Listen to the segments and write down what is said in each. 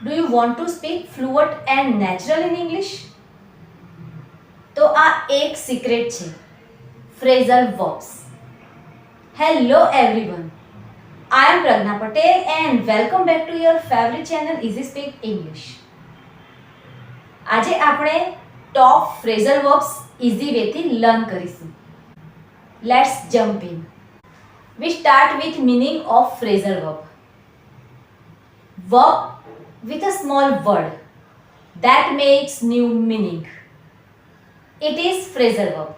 Do you want to speak fluent and natural in English? તો આ એક secret છે, phrasal verbs. Hello everyone, I am Pragna Patel and welcome back to your favorite channel Easy Speak English. આજે આપણે ટોપ phrasal verbs easy વેથી learn કરીશું. Let's jump in. We start with meaning of phrasal verb. Verb with a small word that makes new meaning. It is phrasal verb.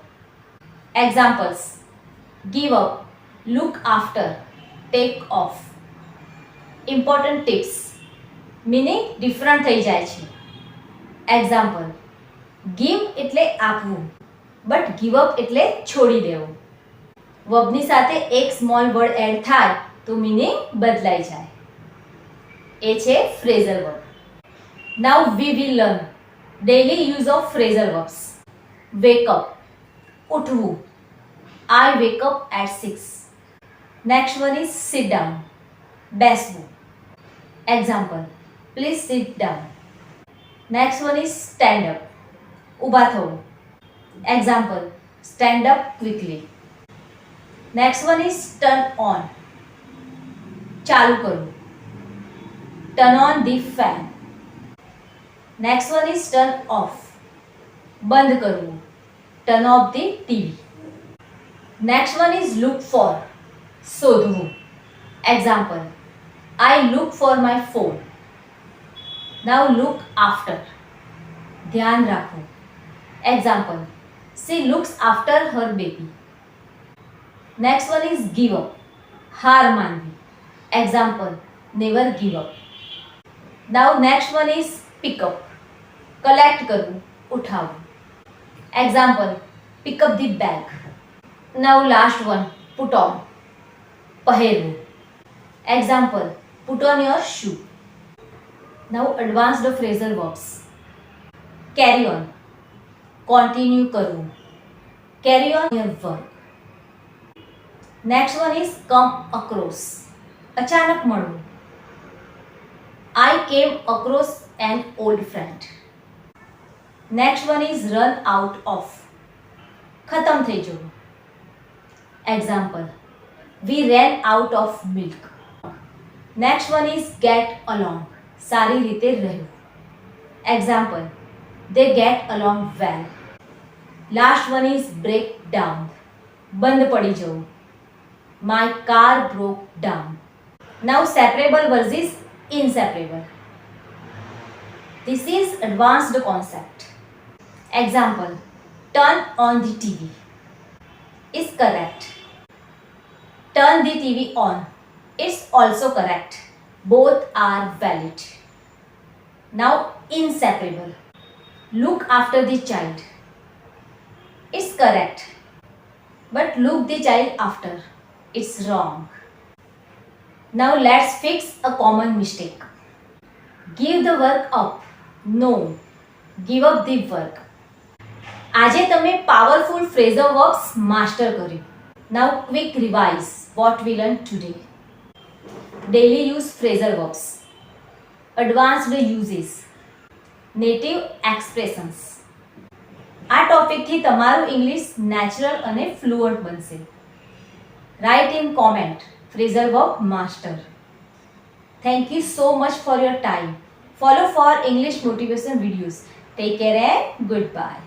Examples: give up, look after, take off. Important tips. Meaning different થઈ જાય છે. Example: give એટલે આપવું, but give up એટલે છોડી દેવું. વર્બની સાથે એક સ્મોલ વર્ડ એડ થાય તો મીનિંગ બદલાઈ જાય. એ છે phrasal verb. Now we will learn daily use of phrasal verbs. Wake up, ઉઠવું. I wake up at 6. Next one is sit down, બેસવું. Example: please sit down. Next one is stand up, ઊભા થવું. Example: stand up quickly. Next one is turn on, ચાલુ કરવું. Turn on the fan. Next one is turn off, બંધ કરવું. Turn off the TV. Next one is look for, શોધવું. Example: I look for my phone. Now look after, ધ્યાન રાખવું. Example: she looks after her baby. Next one is give up, હાર માનવી. Example: never give up. Now next one is pick up, collect કરવું, ઉઠાવવું. Example: pick up the bag. Now last one, put on, પહેરવું. Example: put on your shoe. Now advanced phrasal verbs. Carry on, continue કરવું. Carry on your work. Next one is come across, અચાનક મળવું. I came across an old friend. Next one is run out of, ખતમ થઈ જવું. Example: we ran out of milk. Next one is get along, સારી રીતે રહેવું. Example: they get along well. Last one is break down, બંધ પડી જવું. My car broke down. Now separable versus inseparable. This is advanced concept. Example: turn on the TV is correct. Turn the TV on is also correct. Both are valid. Now inseparable. Look after the child is correct, but look the child after, it's wrong. Now let's fix a common mistake. Give the work up. No, give up the work. આજે તમે powerful phrasal verbs master કર્યું. Now quick revise what we learned today. Daily use phrasal verbs, advanced uses, native expressions. આ ટોપિકથી તમારું English natural અને fluent બનશે. Write in comment phrasal verb master. Thank you so much for your time. Follow for English motivation videos. Take care and goodbye.